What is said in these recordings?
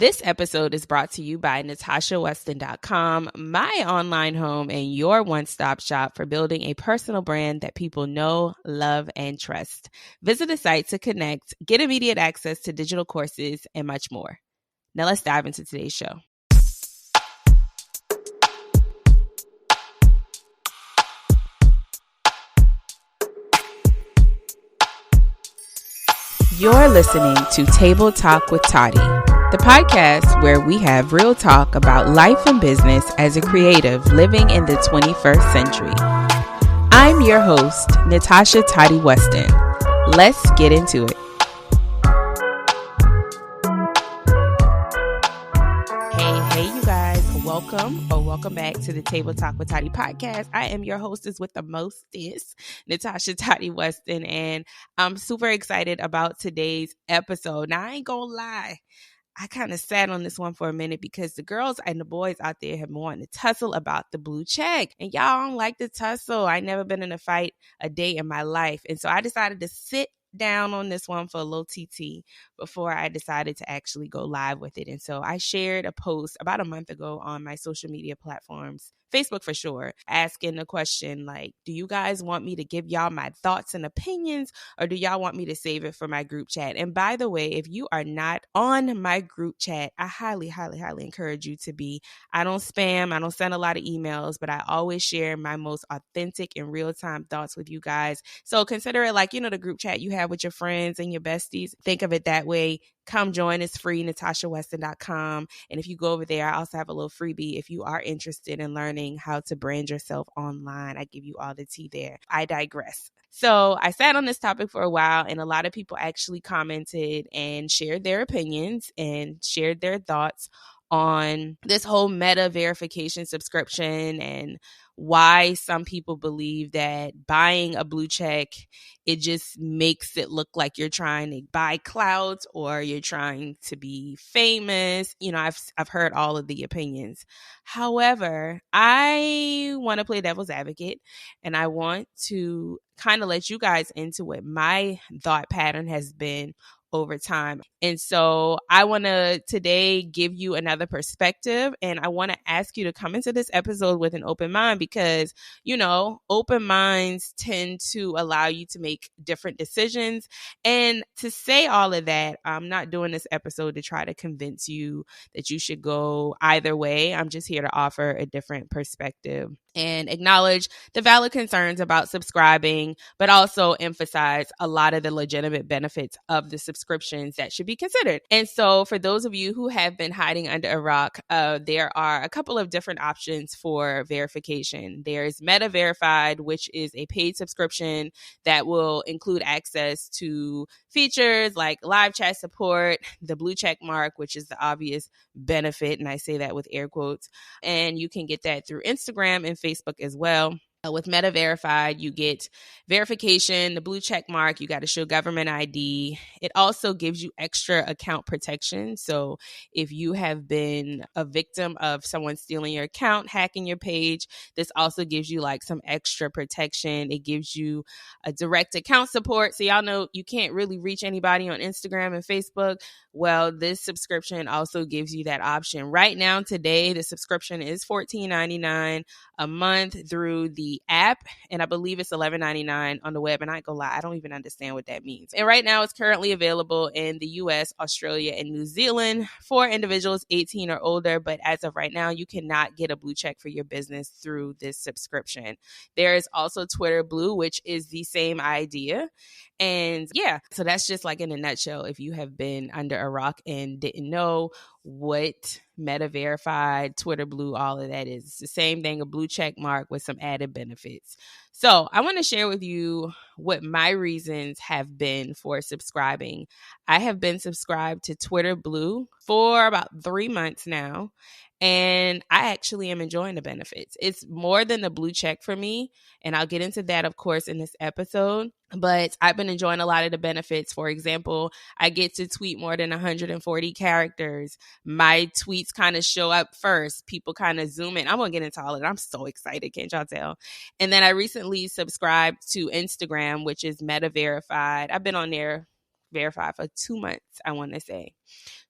This episode is brought to you by NatashaWeston.com, my online home and your one-stop shop for building a personal brand that people know, love, and trust. Visit the site to connect, get immediate access to digital courses, and much more. Now let's dive into today's show. You're listening to Table Talk with Toddy, the podcast where we have real talk about life and business as a creative living in the 21st century. I'm your host, Natasha Toddy Weston. Let's get into it. Hey, you guys. Welcome back to the Table Talk with Toddy podcast. I am your hostess with the mostest, Natasha Toddy Weston, and I'm super excited about today's episode. Now, I ain't gonna lie. I kind of sat on this one for a minute because the girls and the boys out there have been wanting to tussle about the blue check. And y'all don't like to tussle. I never been in a fight a day in my life. And so I decided to sit down on this one for a little TT before I decided to actually go live with it. And so I shared a post about a month ago on my social media platforms, Facebook for sure, asking the question like, do you guys want me to give y'all my thoughts and opinions, or do y'all want me to save it for my group chat? And by the way, if you are not on my group chat, I highly encourage you to be. I don't spam, I don't send a lot of emails, but I always share my most authentic and real-time thoughts with you guys. So consider it like, the group chat you have with your friends and your besties. Think of it that way. Come join. It's free, NatashaWeston.com. And if you go over there, I also have a little freebie if you are interested in learning how to brand yourself online. I give you all the tea there. I digress. So I sat on this topic for a while, and a lot of people actually commented and shared their opinions and shared their thoughts on this whole meta verification subscription and why some people believe that buying a blue check, it just makes it look like you're trying to buy clout or you're trying to be famous. I've heard all of the opinions. However, I want to play devil's advocate, and I want to kind of let you guys into what my thought pattern has been over time. And so I want to today give you another perspective, and I want to ask you to come into this episode with an open mind because, open minds tend to allow you to make different decisions. And to say all of that, I'm not doing this episode to try to convince you that you should go either way. I'm just here to offer a different perspective and acknowledge the valid concerns about subscribing, but also emphasize a lot of the legitimate benefits of the subscriptions that should be considered. And so for those of you who have been hiding under a rock, there are a couple of different options for verification. There's Meta Verified, which is a paid subscription that will include access to features like live chat support, the blue check mark, which is the obvious benefit, and I say that with air quotes, and you can get that through Instagram and Facebook as well. With Meta Verified, you get verification, the blue check mark, you got to show government ID. It also gives you extra account protection. So if you have been a victim of someone stealing your account, hacking your page, this also gives you like some extra protection. It gives you a direct account support. So y'all know you can't really reach anybody on Instagram and Facebook. Well, this subscription also gives you that option. Right now, today, the subscription is $14.99 a month through the app, and I believe it's $11.99 on the web. And I ain't gonna lie, I don't even understand what that means. And right now, it's currently available in the US, Australia, and New Zealand for individuals 18 or older. But as of right now, you cannot get a blue check for your business through this subscription. There is also Twitter Blue, which is the same idea. And yeah, so that's just like in a nutshell, if you have been under a rock and didn't know what Meta Verified, Twitter Blue, all of that is. It's the same thing, a blue check mark with some added benefits. So I want to share with you what my reasons have been for subscribing. I have been subscribed to Twitter Blue for about 3 months now, and I actually am enjoying the benefits. It's more than the blue check for me, and I'll get into that, of course, in this episode. But I've been enjoying a lot of the benefits. For example, I get to tweet more than 140 characters. My tweets kind of show up first. People kind of zoom in. I'm going to get into all of it. I'm so excited. Can't y'all tell? And then I recently subscribed to Instagram, which is Meta Verified. I've been on there verified for 2 months, I want to say.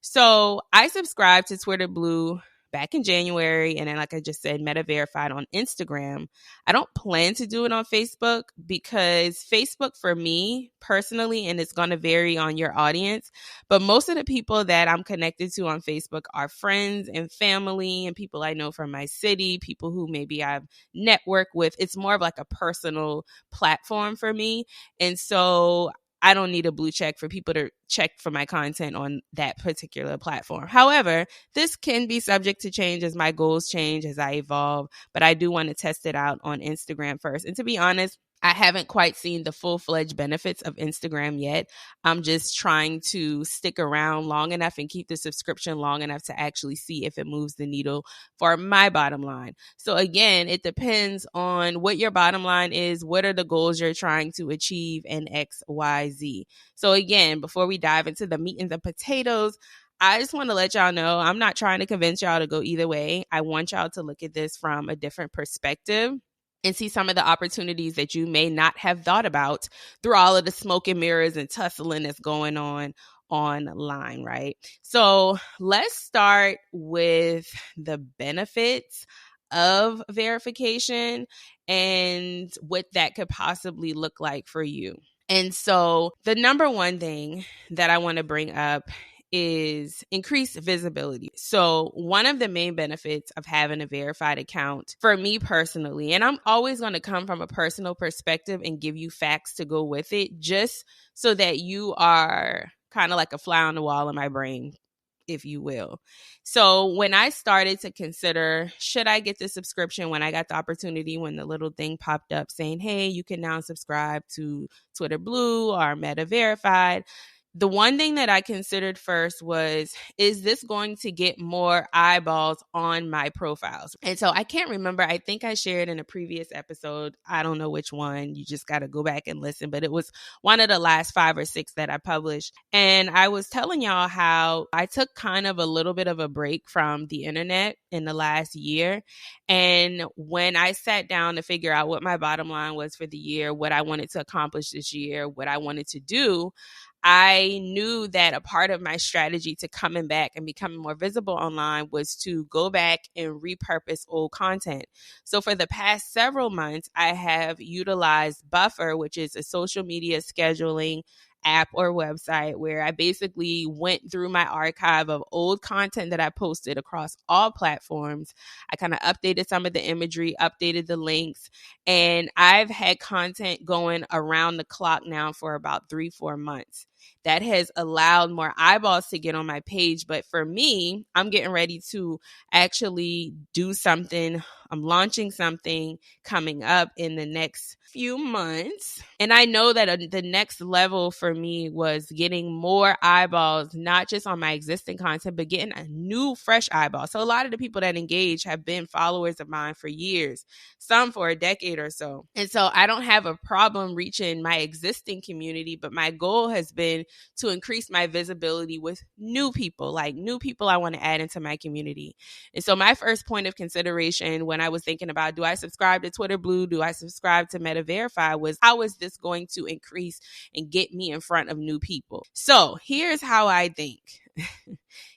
So I subscribed to Twitter Blue back in January. And then, like I just said, Meta Verified on Instagram. I don't plan to do it on Facebook because Facebook for me personally, and it's going to vary on your audience, but most of the people that I'm connected to on Facebook are friends and family and people I know from my city, people who maybe I've networked with. It's more of like a personal platform for me. And so I don't need a blue check for people to check for my content on that particular platform. However, this can be subject to change as my goals change, as I evolve, but I do want to test it out on Instagram first. And to be honest, I haven't quite seen the full-fledged benefits of Instagram yet. I'm just trying to stick around long enough and keep the subscription long enough to actually see if it moves the needle for my bottom line. So again, it depends on what your bottom line is, what are the goals you're trying to achieve, and X, Y, Z. So again, before we dive into the meat and the potatoes, I just want to let y'all know I'm not trying to convince y'all to go either way. I want y'all to look at this from a different perspective and see some of the opportunities that you may not have thought about through all of the smoke and mirrors and tussling that's going on online, right? So let's start with the benefits of verification and what that could possibly look like for you. And so the number one thing that I want to bring up is increased visibility. So one of the main benefits of having a verified account for me personally, and I'm always going to come from a personal perspective and give you facts to go with it, just so that you are kind of like a fly on the wall in my brain, if you will. So when I started to consider, should I get the subscription, when I got the opportunity, when the little thing popped up saying, hey, you can now subscribe to Twitter Blue or Meta Verified, the one thing that I considered first was, is this going to get more eyeballs on my profiles? And so I can't remember. I think I shared in a previous episode. I don't know which one. You just got to go back and listen. But it was one of the last 5 or 6 that I published. And I was telling y'all how I took kind of a little bit of a break from the internet in the last year. And when I sat down to figure out what my bottom line was for the year, what I wanted to accomplish this year, what I wanted to do, I knew that a part of my strategy to coming back and becoming more visible online was to go back and repurpose old content. So for the past several months, I have utilized Buffer, which is a social media scheduling app or website where I basically went through my archive of old content that I posted across all platforms. I kind of updated some of the imagery, updated the links, and I've had content going around the clock now for about 3-4 months. That has allowed more eyeballs to get on my page. But for me, I'm getting ready to actually do something. I'm launching something coming up in the next few months. And I know that the next level for me was getting more eyeballs, not just on my existing content, but getting a new, fresh eyeball. So a lot of the people that engage have been followers of mine for years, some for a decade or so. And so I don't have a problem reaching my existing community, but my goal has been to increase my visibility with new people, like new people I want to add into my community. And so my first point of consideration when I was thinking about, do I subscribe to Twitter Blue? Do I subscribe to Meta Verify? Was, how is this going to increase and get me in front of new people? So here's how I think.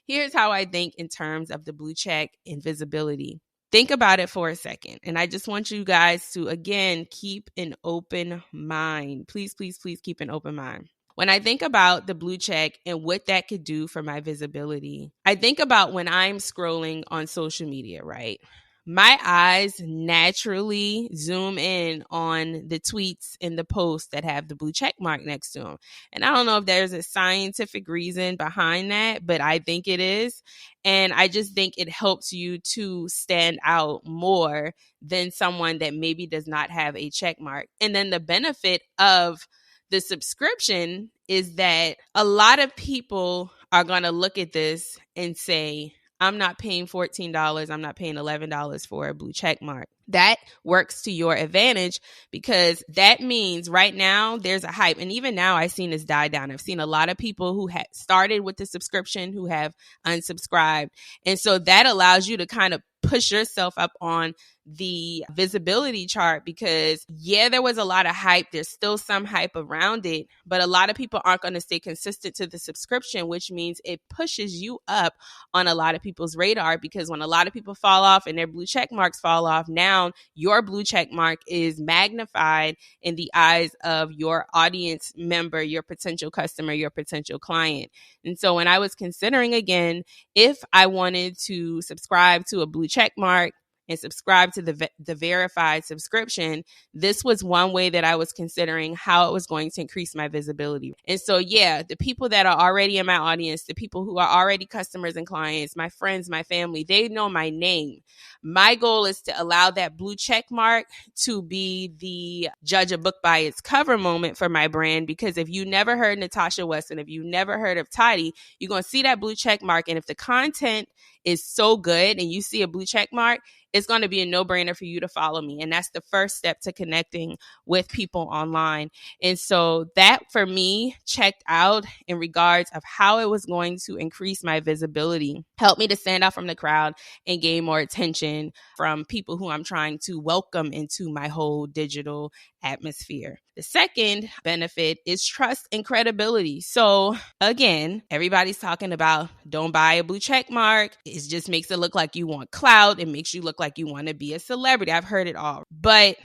Here's how I think in terms of the blue check and visibility. Think about it for a second. And I just want you guys to, again, keep an open mind. Please, please, please keep an open mind. When I think about the blue check and what that could do for my visibility, I think about when I'm scrolling on social media, right? My eyes naturally zoom in on the tweets and the posts that have the blue check mark next to them. And I don't know if there's a scientific reason behind that, but I think it is. And I just think it helps you to stand out more than someone that maybe does not have a check mark. And then the benefit of the subscription is that a lot of people are going to look at this and say, I'm not paying $14. I'm not paying $11 for a blue check mark. That works to your advantage because that means right now there's a hype. And even now I've seen this die down. I've seen a lot of people who had started with the subscription who have unsubscribed. And so that allows you to kind of push yourself up on the visibility chart because, yeah, there was a lot of hype. There's still some hype around it, but a lot of people aren't going to stay consistent to the subscription, which means it pushes you up on a lot of people's radar, because when a lot of people fall off and their blue check marks fall off, now your blue check mark is magnified in the eyes of your audience member, your potential customer, your potential client. And so when I was considering again, if I wanted to subscribe to a blue check mark and subscribe to the verified subscription, this was one way that I was considering how it was going to increase my visibility. And so, yeah, the people that are already in my audience, the people who are already customers and clients, my friends, my family, they know my name. My goal is to allow that blue check mark to be the judge a book by its cover moment for my brand, because if you never heard Natasha Weston, if you never heard of Toddy, you're going to see that blue check mark. And if the content is so good and you see a blue check mark, it's going to be a no-brainer for you to follow me. And that's the first step to connecting with people online. And so that for me checked out in regards of how it was going to increase my visibility, help me to stand out from the crowd and gain more attention from people who I'm trying to welcome into my whole digital atmosphere. The second benefit is trust and credibility. So again, everybody's talking about don't buy a blue check mark. It just makes it look like you want clout. It makes you look like you want to be a celebrity. I've heard it all. But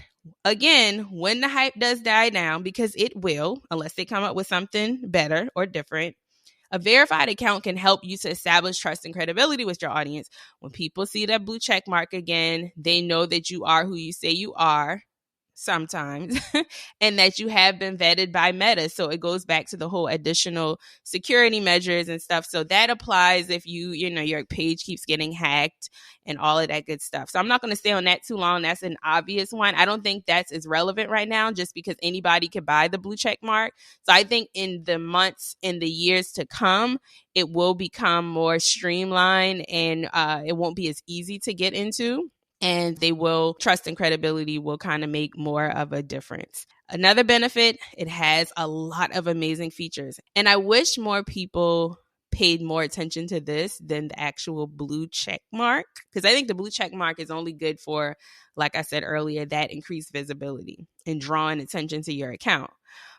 again, when the hype does die down, because it will, unless they come up with something better or different, a verified account can help you to establish trust and credibility with your audience. When people see that blue check mark again, they know that you are who you say you are sometimes and that you have been vetted by Meta. So it goes back to the whole additional security measures and stuff. So that applies if your page keeps getting hacked and all of that good stuff. So I'm not going to stay on that too long. That's an obvious one. I don't think that's as relevant right now just because anybody could buy the blue check mark. So I think in the months, in the years to come, it will become more streamlined and it won't be as easy to get into. And trust and credibility will kind of make more of a difference. Another benefit, it has a lot of amazing features. And I wish more people paid more attention to this than the actual blue check mark, because I think the blue check mark is only good for, like I said earlier, that increased visibility and drawing attention to your account.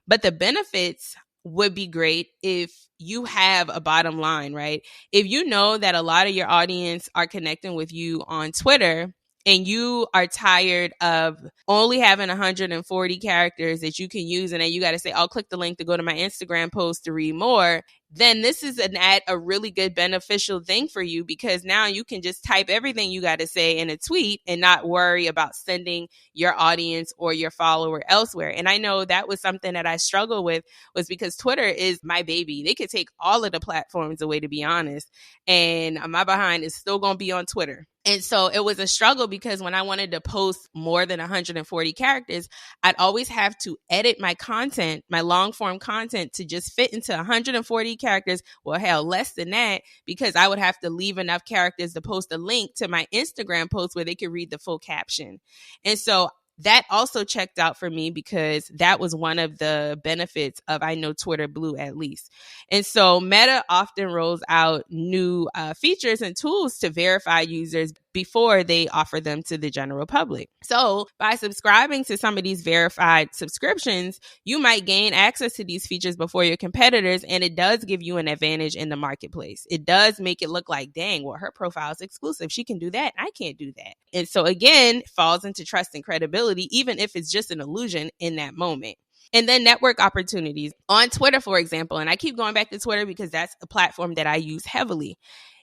But the benefits would be great if you have a bottom line, right? If you know that a lot of your audience are connecting with you on Twitter, and you are tired of only having 140 characters that you can use, and then you got to say, I'll click the link to go to my Instagram post to read more, then this is a really good beneficial thing for you, because now you can just type everything you got to say in a tweet and not worry about sending your audience or your follower elsewhere. And I know that was something that I struggled with, was because Twitter is my baby. They could take all of the platforms away, to be honest, and my behind is still going to be on Twitter. And so it was a struggle because when I wanted to post more than 140 characters, I'd always have to edit my content, my long form content, to just fit into 140 characters. Well, hell, less than that, because I would have to leave enough characters to post a link to my Instagram post where they could read the full caption. And so that also checked out for me, because that was one of the benefits of, I know Twitter Blue at least. And so Meta often rolls out new features and tools to verify users before they offer them to the general public. So by subscribing to some of these verified subscriptions, you might gain access to these features before your competitors, and it does give you an advantage in the marketplace. It does make it look like, dang, well, her profile is exclusive. She can do that. I can't do that. And so again, it falls into trust and credibility, even if it's just an illusion in that moment. And then network opportunities on Twitter, for example, and I keep going back to Twitter because that's a platform that I use heavily.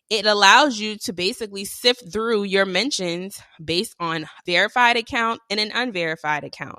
It allows you to basically sift through your mentions based on verified account and an unverified account.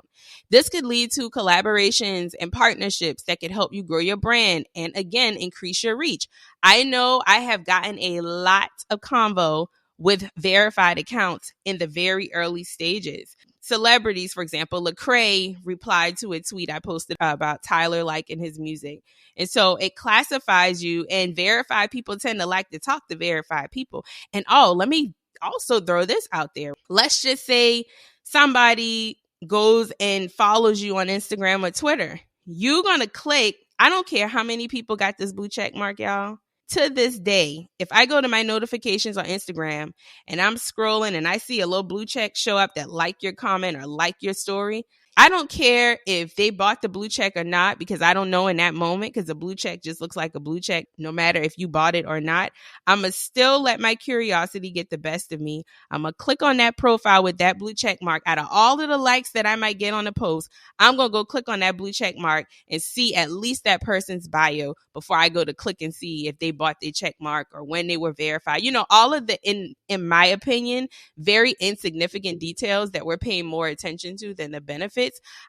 This could lead to collaborations and partnerships that could help you grow your brand and, again, increase your reach. I know I have gotten a lot of convo with verified accounts in the very early stages. Celebrities, for example, Lecrae replied to a tweet I posted about Tyler liking his music. And so it classifies you, and verified people tend to like to talk to verified people. And let me also throw this out there. Let's just say somebody goes and follows you on Instagram or Twitter. You're going to click. I don't care how many people got this blue check mark, y'all. To this day, if I go to my notifications on Instagram and I'm scrolling and I see a little blue check show up that like your comment or like your story, I don't care if they bought the blue check or not, because I don't know in that moment, because the blue check just looks like a blue check no matter if you bought it or not. I'm going to still let my curiosity get the best of me. I'm going to click on that profile with that blue check mark. Out of all of the likes that I might get on a post, I'm going to go click on that blue check mark and see at least that person's bio before I go to click and see if they bought their check mark or when they were verified. You know, all of the, in my opinion, very insignificant details that we're paying more attention to than the benefits.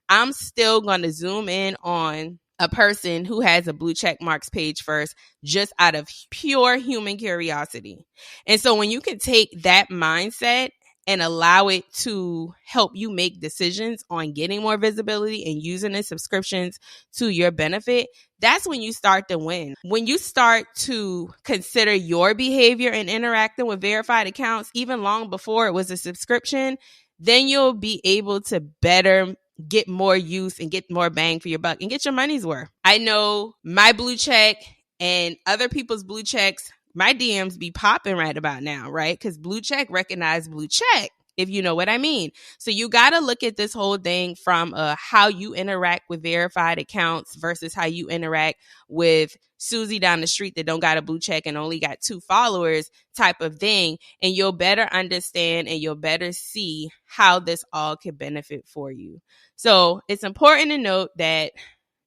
I'm still going to zoom in on a person who has a blue check marks page first, just out of pure human curiosity. And so when you can take that mindset and allow it to help you make decisions on getting more visibility and using the subscriptions to your benefit, that's when you start to win. When you start to consider your behavior and interacting with verified accounts, even long before it was a subscription, then you'll be able to better get more use and get more bang for your buck and get your money's worth. I know my blue check and other people's blue checks, my DMs be popping right about now, right? Because blue check recognize blue check, if you know what I mean. So you got to look at this whole thing from how you interact with verified accounts versus how you interact with Susie down the street that don't got a blue check and only got 2 followers type of thing. And you'll better understand and you'll better see how this all could benefit for you. So it's important to note that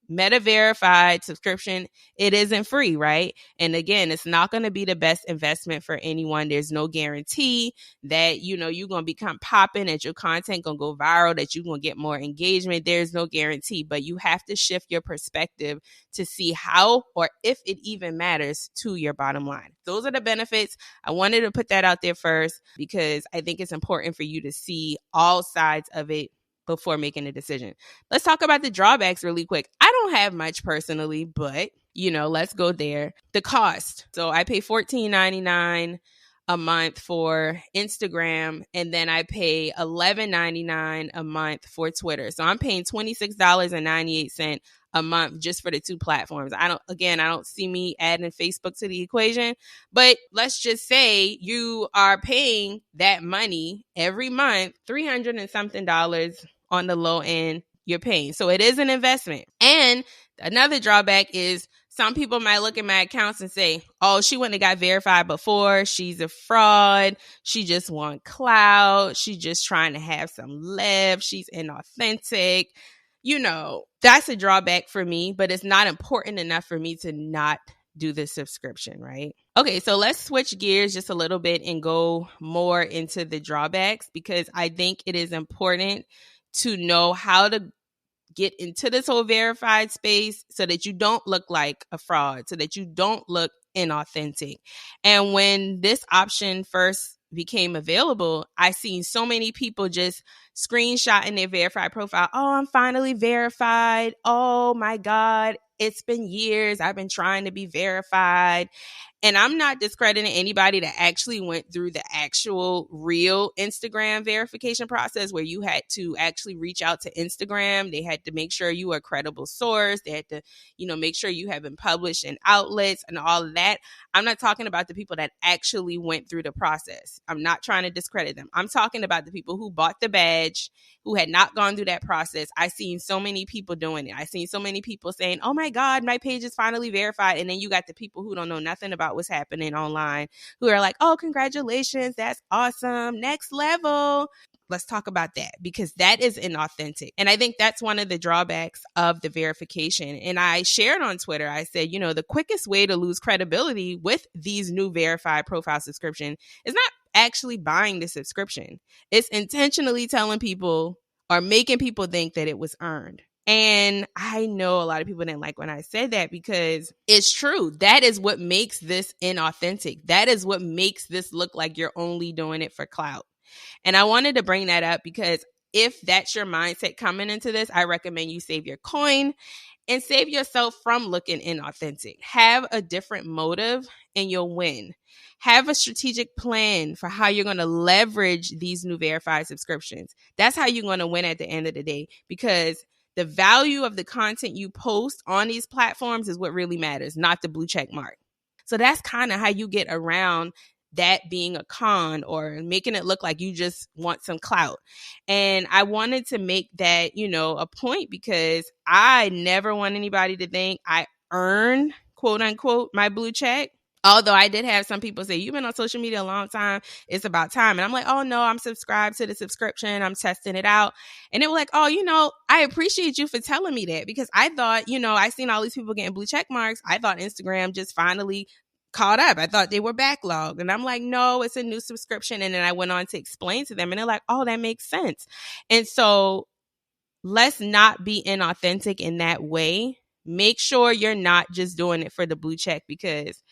Meta verified subscription, it isn't free, right? And again, it's not going to be the best investment for anyone. There's no guarantee that, you know, you're going to become popping, that your content going to go viral, that you're going to get more engagement. There's no guarantee, but you have to shift your perspective to see how or if it even matters to your bottom line. Those are the benefits. I wanted to put that out there first because I think it's important for you to see all sides of it before making a decision. Let's talk about the drawbacks really quick. I don't have much personally, but you know, let's go there. The cost. So I pay $14.99 a month for Instagram, and then I pay $11.99 a month for Twitter. So I'm paying $26.98 a month just for the 2 platforms. I don't see me adding Facebook to the equation, but let's just say you are paying that money every month, $300 and something on the low end you're paying. So it is an investment. And another drawback is some people might look at my accounts and say, oh, she wouldn't have got verified before. She's a fraud. She just want clout. She's just trying to have some lift. She's inauthentic. You know, that's a drawback for me, but it's not important enough for me to not do the subscription, right? Okay, so let's switch gears just a little bit and go more into the drawbacks, because I think it is important to know how to get into this whole verified space so that you don't look like a fraud, so that you don't look inauthentic. And when this option first became available, I seen so many people just screenshotting their verified profile. Oh, I'm finally verified. Oh my God, it's been years. I've been trying to be verified. And I'm not discrediting anybody that actually went through the actual real Instagram verification process, where you had to actually reach out to Instagram. They had to make sure you were a credible source. They had to, you know, make sure you have been published in outlets and all of that. I'm not talking about the people that actually went through the process. I'm not trying to discredit them. I'm talking about the people who bought the badge, who had not gone through that process. I've seen so many people doing it. I've seen so many people saying, oh my God, my page is finally verified. And then you got the people who don't know nothing about what's happening online, who are like, oh, congratulations, that's awesome, next level. Let's talk about that, because that is inauthentic. And I think that's one of the drawbacks of the verification. And I shared on Twitter, I said, you know, the quickest way to lose credibility with these new verified profile subscription is not actually buying the subscription. It's intentionally telling people or making people think that it was earned. And I know a lot of people didn't like when I said that, because it's true. That is what makes this inauthentic. That is what makes this look like you're only doing it for clout. And I wanted to bring that up because if that's your mindset coming into this, I recommend you save your coin and save yourself from looking inauthentic. Have a different motive and you'll win. Have a strategic plan for how you're going to leverage these new verified subscriptions. That's how you're going to win at the end of the day, because the value of the content you post on these platforms is what really matters, not the blue check mark. So that's kind of how you get around that being a con or making it look like you just want some clout. And I wanted to make that, a point because I never want anybody to think I earn, quote unquote, my blue check. Although I did have some people say, you've been on social media a long time, it's about time. And I'm like, oh no, I'm subscribed to the subscription. I'm testing it out. And they were like, oh, I appreciate you for telling me that, because I thought, I seen all these people getting blue check marks. I thought Instagram just finally caught up. I thought they were backlogged. And I'm like, no, it's a new subscription. And then I went on to explain to them and they're like, oh, that makes sense. And so let's not be inauthentic in that way. Make sure you're not just doing it for the blue check, because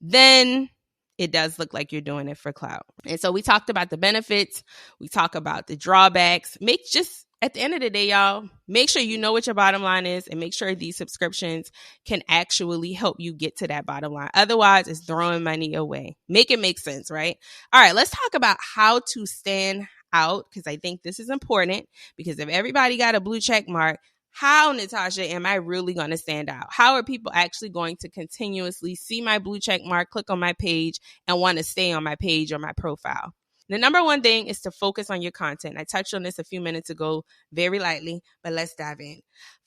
then it does look like you're doing it for clout. And so we talked about the benefits. We talk about the drawbacks. At the end of the day, y'all, make sure you know what your bottom line is and make sure these subscriptions can actually help you get to that bottom line. Otherwise, it's throwing money away. Make it make sense, right? All right, let's talk about how to stand out, because I think this is important, because if everybody got a blue check mark, how, Natasha, am I really going to stand out? How are people actually going to continuously see my blue check mark, click on my page, and want to stay on my page or my profile? The number one thing is to focus on your content. I touched on this a few minutes ago very lightly, but let's dive in.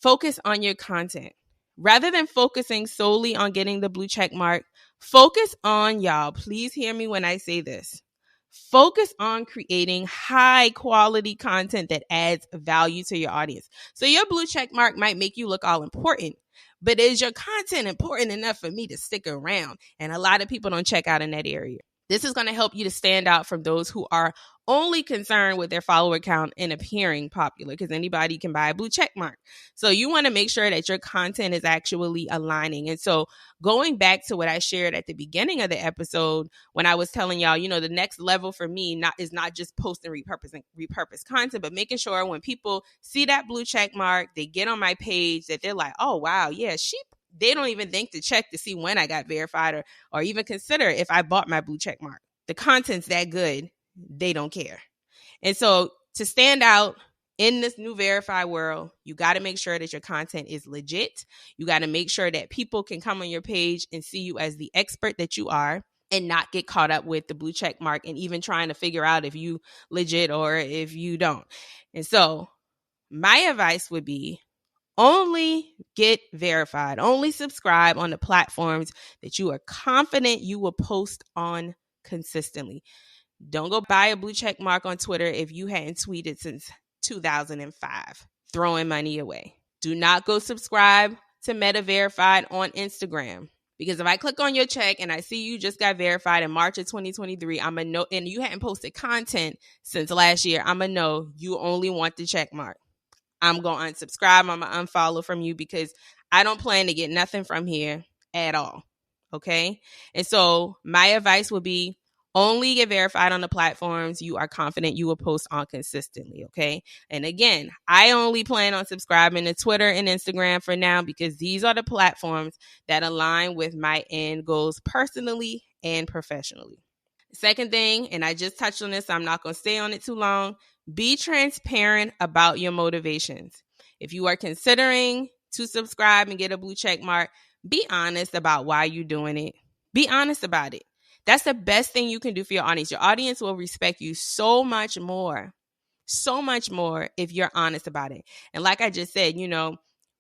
Focus on your content. Rather than focusing solely on getting the blue check mark, focus on, y'all, please hear me when I say this. Focus on creating high quality content that adds value to your audience. So your blue check mark might make you look all important, but is your content important enough for me to stick around? And a lot of people don't check out in that area. This is going to help you to stand out from those who are only concerned with their follower count and appearing popular, because anybody can buy a blue check mark. So you want to make sure that your content is actually aligning. And so going back to what I shared at the beginning of the episode, when I was telling y'all, the next level for me is not just posting repurposed content, but making sure when people see that blue check mark, they get on my page, that they're like, oh, wow, yeah, they don't even think to check to see when I got verified or even consider if I bought my blue check mark. The content's that good, they don't care. And so to stand out in this new verified world, you got to make sure that your content is legit. You got to make sure that people can come on your page and see you as the expert that you are, and not get caught up with the blue check mark and even trying to figure out if you legit or if you don't. And so my advice would be, only get verified, only subscribe on the platforms that you are confident you will post on consistently. Don't go buy a blue check mark on Twitter if you hadn't tweeted since 2005, throwing money away. Do not go subscribe to Meta Verified on Instagram, because if I click on your check and I see you just got verified in March of 2023, I'm going to know, and you hadn't posted content since last year, I'm going to know you only want the check mark. I'm going to unsubscribe. I'm going to unfollow from you, because I don't plan to get nothing from here at all. Okay. And so my advice would be, only get verified on the platforms you are confident you will post on consistently. Okay. And again, I only plan on subscribing to Twitter and Instagram for now, because these are the platforms that align with my end goals personally and professionally. Second thing, and I just touched on this, so I'm not going to stay on it too long. Be transparent about your motivations. If you are considering to subscribe and get a blue check mark, be honest about why you're doing it. Be honest about it. That's the best thing you can do for your audience. Your audience will respect you so much more if you're honest about it. And like I just said,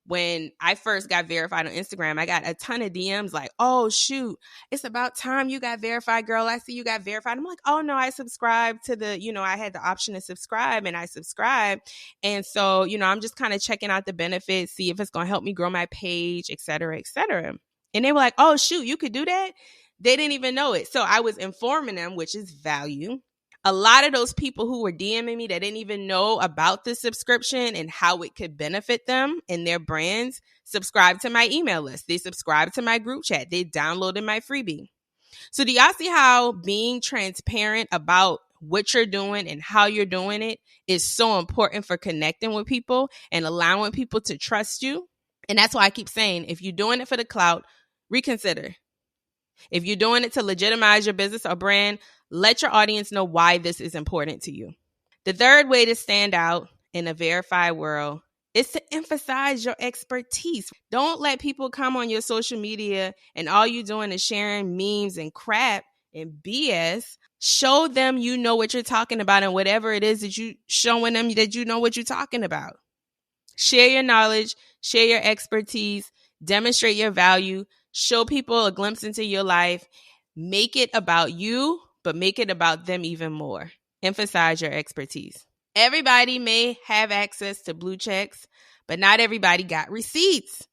when I first got verified on Instagram, I got a ton of DMs like, oh, shoot, it's about time you got verified, girl. I see you got verified. I'm like, oh, no, I subscribed to I had the option to subscribe, and I subscribed. And so, I'm just kind of checking out the benefits, see if it's going to help me grow my page, et cetera, et cetera. And they were like, oh, shoot, you could do that? They didn't even know it. So I was informing them, which is value. A lot of those people who were DMing me that didn't even know about the subscription and how it could benefit them and their brands subscribed to my email list. They subscribed to my group chat. They downloaded my freebie. So do y'all see how being transparent about what you're doing and how you're doing it is so important for connecting with people and allowing people to trust you? And that's why I keep saying, if you're doing it for the clout, reconsider. If you're doing it to legitimize your business or brand, let your audience know why this is important to you. The third way to stand out in a verified world It's to emphasize your expertise. Don't let people come on your social media and all you doing is sharing memes and crap and BS. Show them you know what you're talking about, and whatever it is that you showing them that you know what you're talking about. Share your knowledge, share your expertise, demonstrate your value, show people a glimpse into your life. Make it about you, but make it about them even more. Emphasize your expertise. Everybody may have access to blue checks, but not everybody got receipts.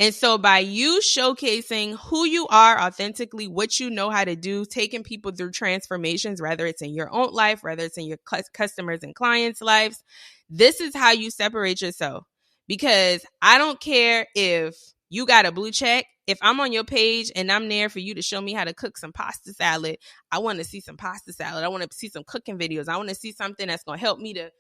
And so by you showcasing who you are authentically, what you know how to do, taking people through transformations, whether it's in your own life, whether it's in your customers and clients' lives, this is how you separate yourself. Because I don't care if you got a blue check. If I'm on your page and I'm there for you to show me how to cook some pasta salad, I want to see some pasta salad. I want to see some cooking videos. I want to see something that's going to help me to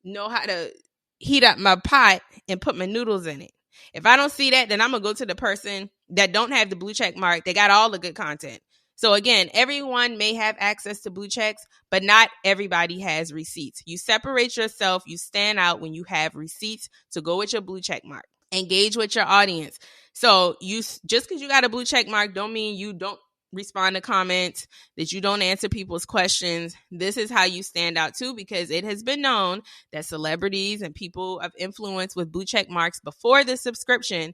know how to heat up my pot and put my noodles in it. If I don't see that, then I'm going to go to the person that don't have the blue check mark. They got all the good content. So again, everyone may have access to blue checks, but not everybody has receipts. You separate yourself. You stand out when you have receipts to go with your blue check mark. Engage with your audience. So you just because you got a blue check mark don't mean you don't respond to comments, that you don't answer people's questions. This is how you stand out too, because it has been known that celebrities and people of influence with blue check marks before the subscription,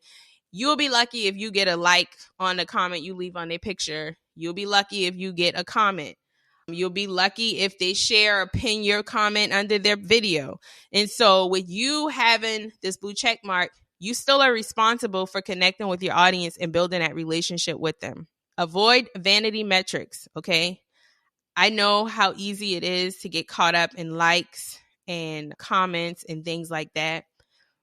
you'll be lucky if you get a like on the comment you leave on their picture. You'll be lucky if you get a comment. You'll be lucky if they share or pin your comment under their video. And so with you having this blue check mark, you still are responsible for connecting with your audience and building that relationship with them. Avoid vanity metrics, okay? I know how easy it is to get caught up in likes and comments and things like that.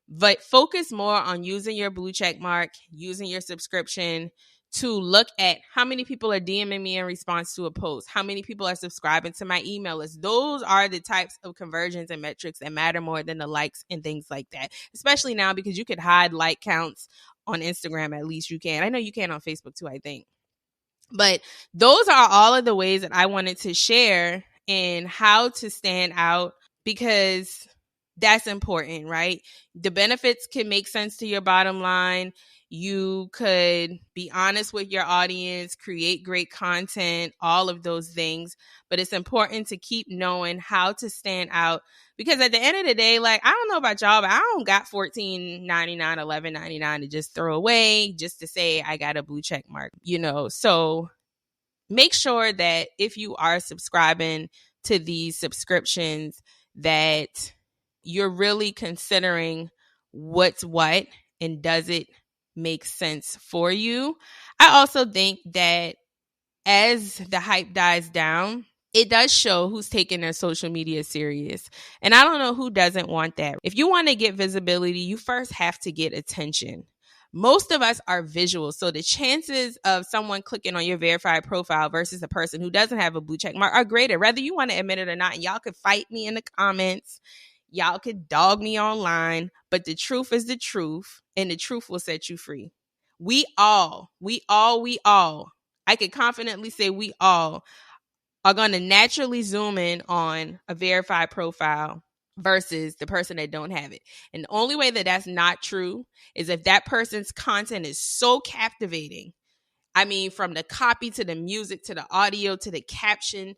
But focus more on using your blue check mark, using your subscription to look at how many people are DMing me in response to a post, how many people are subscribing to my email list. Those are the types of conversions and metrics that matter more than the likes and things like that, especially now because you could hide like counts on Instagram. At least you can. I know you can on Facebook too, I think. But those are all of the ways that I wanted to share in how to stand out, because that's important, right? The benefits can make sense to your bottom line. You could be honest with your audience, create great content, all of those things. But it's important to keep knowing how to stand out, because at the end of the day, like, I don't know about y'all, but I don't got $14.99, $11.99 to just throw away just to say I got a blue check mark, So make sure that if you are subscribing to these subscriptions, that you're really considering what's what and does it make sense for you. I also think that as the hype dies down, it does show who's taking their social media serious. And I don't know who doesn't want that. If you want to get visibility, you first have to get attention. Most of us are visual. So the chances of someone clicking on your verified profile versus a person who doesn't have a blue check mark are greater, whether you want to admit it or not. And y'all could fight me in the comments. Y'all could dog me online. But the truth is the truth. And the truth will set you free. We all, I could confidently say we all are going to naturally zoom in on a verified profile versus the person that don't have it. And the only way that that's not true is if that person's content is so captivating. I mean, from the copy to the music to the audio to the caption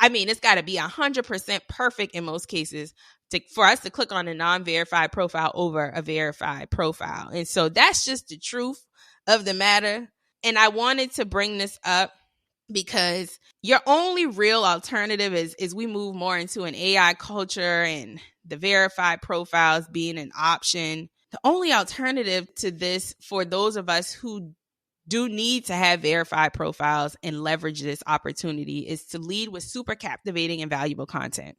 it's got to be 100% perfect in most cases for us to click on a non-verified profile over a verified profile. And so that's just the truth of the matter. And I wanted to bring this up because your only real alternative is we move more into an AI culture and the verified profiles being an option. The only alternative to this for those of us who do need to have verified profiles and leverage this opportunity is to lead with super captivating and valuable content.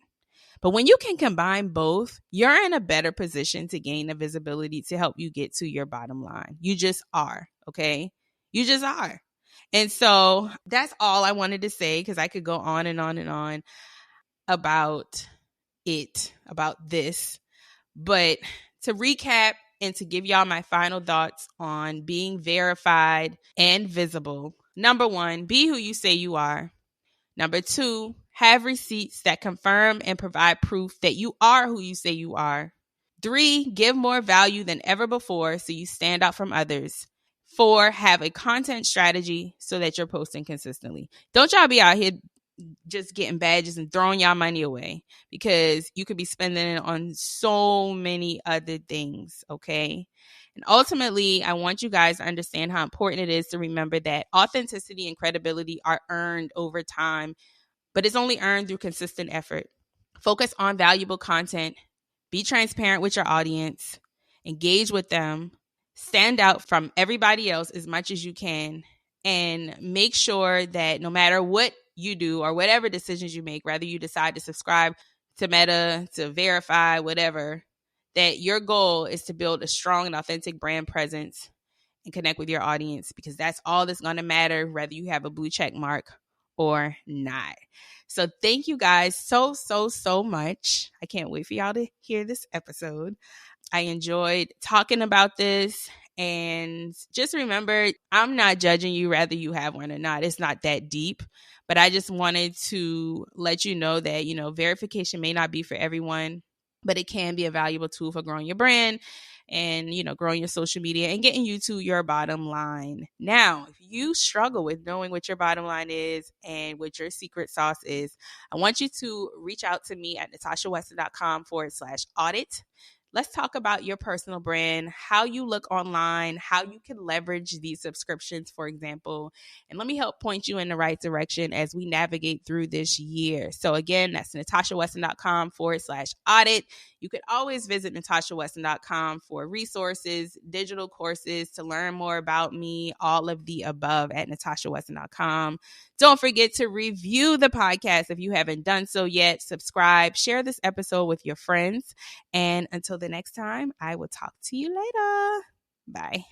But when you can combine both, you're in a better position to gain the visibility to help you get to your bottom line. You just are, okay? You just are. And so that's all I wanted to say, because I could go on and on and on about this. But to recap and to give y'all my final thoughts on being verified and visible. Number 1, be who you say you are. Number 2, have receipts that confirm and provide proof that you are who you say you are. 3, give more value than ever before so you stand out from others. 4, have a content strategy so that you're posting consistently. Don't y'all be out here just getting badges and throwing y'all money away, because you could be spending it on so many other things, okay? And ultimately, I want you guys to understand how important it is to remember that authenticity and credibility are earned over time, but it's only earned through consistent effort. Focus on valuable content, be transparent with your audience, engage with them, stand out from everybody else as much as you can, and make sure that no matter what you do or whatever decisions you make, whether you decide to subscribe to Meta, to verify, whatever, that your goal is to build a strong and authentic brand presence and connect with your audience, because that's all that's going to matter, whether you have a blue check mark or not. So thank you guys so much. I can't wait for y'all to hear this episode. I enjoyed talking about this. And just remember, I'm not judging you whether you have one or not. It's not that deep. But I just wanted to let you know that, verification may not be for everyone, but it can be a valuable tool for growing your brand and, growing your social media and getting you to your bottom line. Now, if you struggle with knowing what your bottom line is and what your secret sauce is, I want you to reach out to me at natashaweston.com/audit. Let's talk about your personal brand, how you look online, how you can leverage these subscriptions, for example. And let me help point you in the right direction as we navigate through this year. So again, that's natashaweston.com/audit. You could always visit natashaweston.com for resources, digital courses, to learn more about me, all of the above at natashaweston.com. Don't forget to review the podcast if you haven't done so yet. Subscribe, share this episode with your friends. And until the next time, I will talk to you later. Bye.